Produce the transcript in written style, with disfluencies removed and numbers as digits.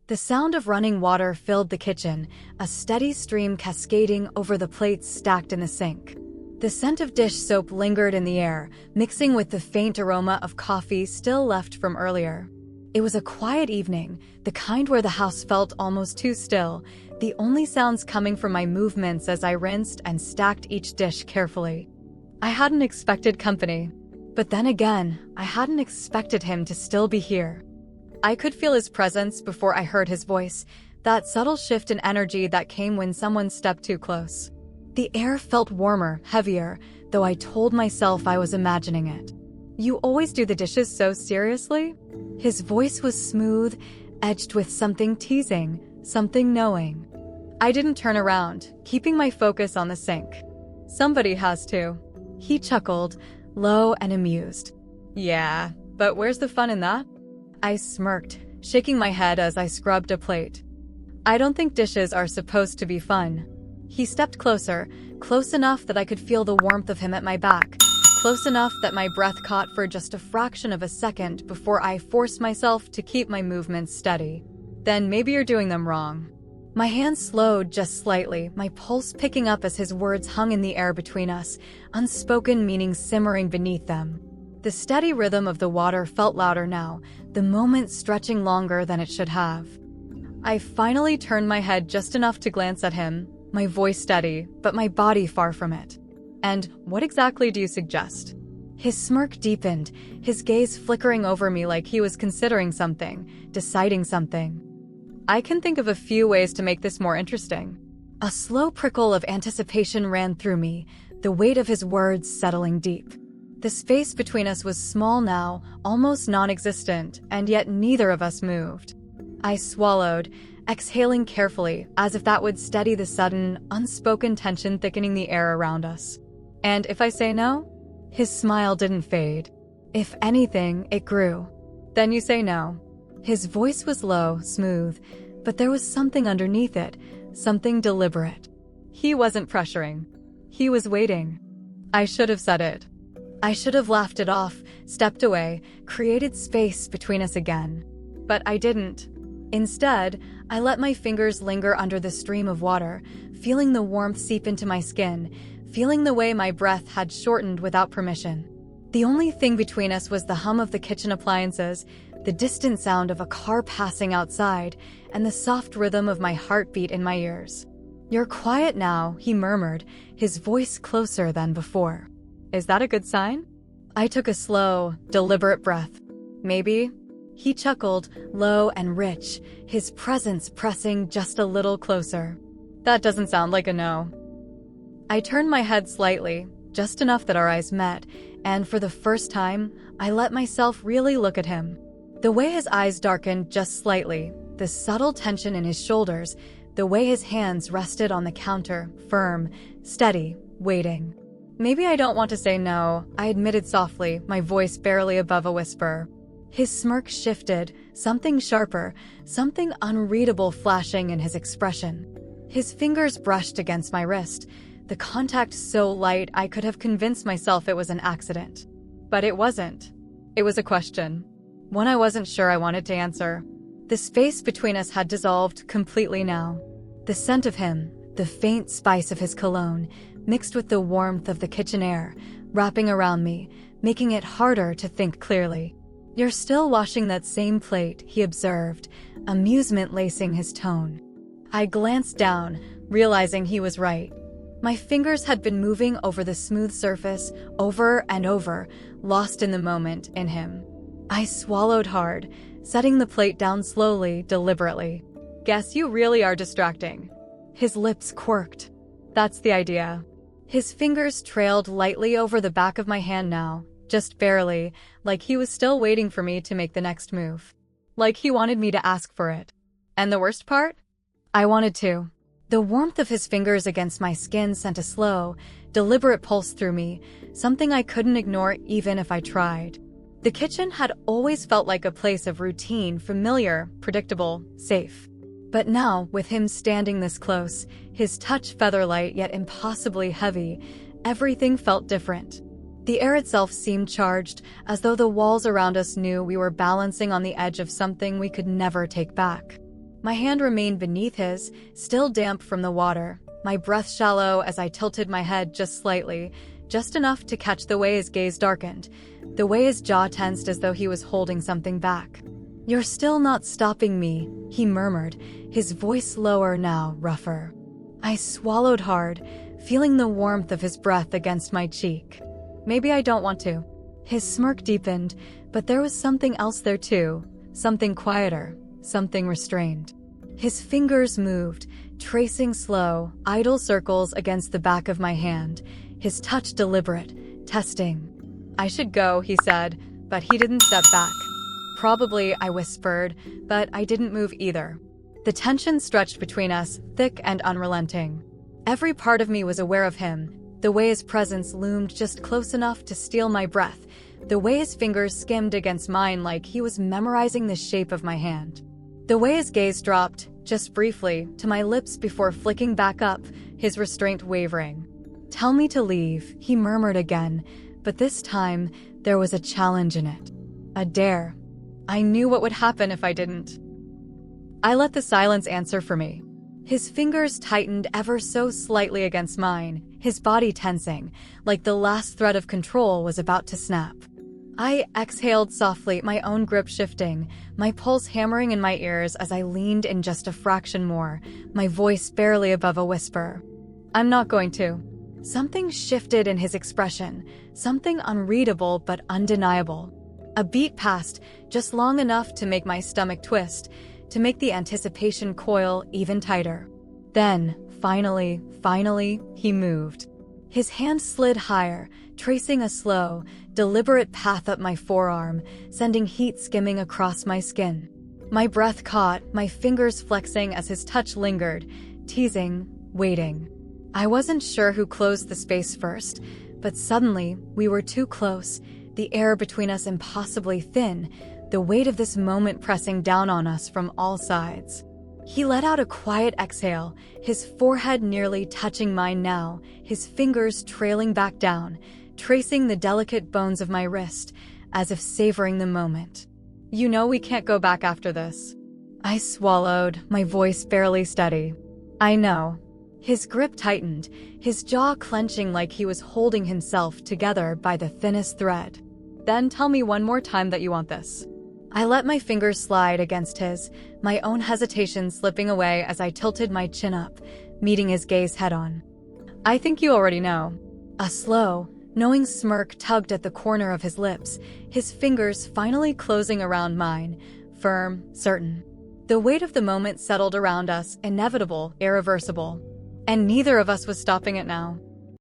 The sound of running water filled the kitchen, a steady stream cascading over the plates stacked in the sink. The scent of dish soap lingered in the air, mixing with the faint aroma of coffee still left from earlier. It was a quiet evening, the kind where the house felt almost too still, the only sounds coming from my movements as I rinsed and stacked each dish carefully. I hadn't expected company. But then again, I hadn't expected him to still be here. I could feel his presence before I heard his voice, that subtle shift in energy that came when someone stepped too close. The air felt warmer, heavier, though I told myself I was imagining it. "You always do the dishes so seriously?" His voice was smooth, edged with something teasing, something knowing. I didn't turn around, keeping my focus on the sink. "Somebody has to." He chuckled, low and amused. "Yeah, but where's the fun in that?" I smirked, shaking my head as I scrubbed a plate. "I don't think dishes are supposed to be fun." He stepped closer, close enough that I could feel the warmth of him at my back, close enough that my breath caught for just a fraction of a second before I forced myself to keep my movements steady. "Then maybe you're doing them wrong." My hands slowed just slightly, my pulse picking up as his words hung in the air between us, unspoken meaning simmering beneath them. The steady rhythm of the water felt louder now, the moment stretching longer than it should have. I finally turned my head just enough to glance at him, my voice steady, but my body far from it. "And what exactly do you suggest?" His smirk deepened, his gaze flickering over me like he was considering something, deciding something. "I can think of a few ways to make this more interesting." A slow prickle of anticipation ran through me, the weight of his words settling deep. The space between us was small now, almost non-existent, and yet neither of us moved. I swallowed, exhaling carefully, as if that would steady the sudden, unspoken tension thickening the air around us. "And if I say no?" His smile didn't fade. If anything, it grew. "Then you say no." His voice was low, smooth, but there was something underneath it, something deliberate. He wasn't pressuring. He was waiting. I should have said it. I should have laughed it off, stepped away, created space between us again. But I didn't. Instead, I let my fingers linger under the stream of water, feeling the warmth seep into my skin, feeling the way my breath had shortened without permission. The only thing between us was the hum of the kitchen appliances, the distant sound of a car passing outside, and the soft rhythm of my heartbeat in my ears. "You're quiet now," he murmured, his voice closer than before. "Is that a good sign?" I took a slow, deliberate breath. "Maybe." He chuckled, low and rich, his presence pressing just a little closer. "That doesn't sound like a no." I turned my head slightly, just enough that our eyes met, and for the first time, I let myself really look at him. The way his eyes darkened just slightly, the subtle tension in his shoulders, the way his hands rested on the counter, firm, steady, waiting. "Maybe I don't want to say no," I admitted softly, my voice barely above a whisper. His smirk shifted, something sharper, something unreadable flashing in his expression. His fingers brushed against my wrist, the contact so light I could have convinced myself it was an accident. But it wasn't. It was a question. One I wasn't sure I wanted to answer. The space between us had dissolved completely now. The scent of him, the faint spice of his cologne, mixed with the warmth of the kitchen air, wrapping around me, making it harder to think clearly. "You're still washing that same plate," he observed, amusement lacing his tone. I glanced down, realizing he was right. My fingers had been moving over the smooth surface, over and over, lost in the moment, in him. I swallowed hard, setting the plate down slowly, deliberately. "Guess you really are distracting." His lips quirked. "That's the idea." His fingers trailed lightly over the back of my hand now, just barely, like he was still waiting for me to make the next move. Like he wanted me to ask for it. And the worst part? I wanted to. The warmth of his fingers against my skin sent a slow, deliberate pulse through me, something I couldn't ignore even if I tried. The kitchen had always felt like a place of routine, familiar, predictable, safe. But now, with him standing this close, his touch featherlight yet impossibly heavy, everything felt different. The air itself seemed charged, as though the walls around us knew we were balancing on the edge of something we could never take back. My hand remained beneath his, still damp from the water, my breath shallow as I tilted my head just slightly, just enough to catch the way his gaze darkened, the way his jaw tensed as though he was holding something back. "You're still not stopping me," he murmured, his voice lower now, rougher. I swallowed hard, feeling the warmth of his breath against my cheek. "Maybe I don't want to." His smirk deepened, but there was something else there too, something quieter, something restrained. His fingers moved, tracing slow, idle circles against the back of my hand, his touch deliberate, testing. "I should go," he said, but he didn't step back. "Probably," I whispered, but I didn't move either. The tension stretched between us, thick and unrelenting. Every part of me was aware of him, the way his presence loomed just close enough to steal my breath, the way his fingers skimmed against mine like he was memorizing the shape of my hand. The way his gaze dropped, just briefly, to my lips before flicking back up, his restraint wavering. "Tell me to leave," he murmured again, but this time there was a challenge in it. A dare. I knew what would happen if I didn't. I let the silence answer for me. His fingers tightened ever so slightly against mine, his body tensing, like the last thread of control was about to snap. I exhaled softly, my own grip shifting, my pulse hammering in my ears as I leaned in just a fraction more, my voice barely above a whisper. "I'm not going to." Something shifted in his expression, something unreadable but undeniable. A beat passed, just long enough to make my stomach twist, to make the anticipation coil even tighter. Then, finally, he moved. His hand slid higher, tracing a slow, deliberate path up my forearm, sending heat skimming across my skin. My breath caught, my fingers flexing as his touch lingered, teasing, waiting. I wasn't sure who closed the space first, but suddenly we were too close, the air between us impossibly thin, the weight of this moment pressing down on us from all sides. He let out a quiet exhale, his forehead nearly touching mine now, his fingers trailing back down, tracing the delicate bones of my wrist, as if savoring the moment. "You know we can't go back after this." I swallowed, my voice barely steady. "I know." His grip tightened, his jaw clenching like he was holding himself together by the thinnest thread. "Then tell me one more time that you want this." I let my fingers slide against his, my own hesitation slipping away as I tilted my chin up, meeting his gaze head-on. "I think you already know." A slow, knowing smirk tugged at the corner of his lips, his fingers finally closing around mine, firm, certain. The weight of the moment settled around us, inevitable, irreversible. And neither of us was stopping it now.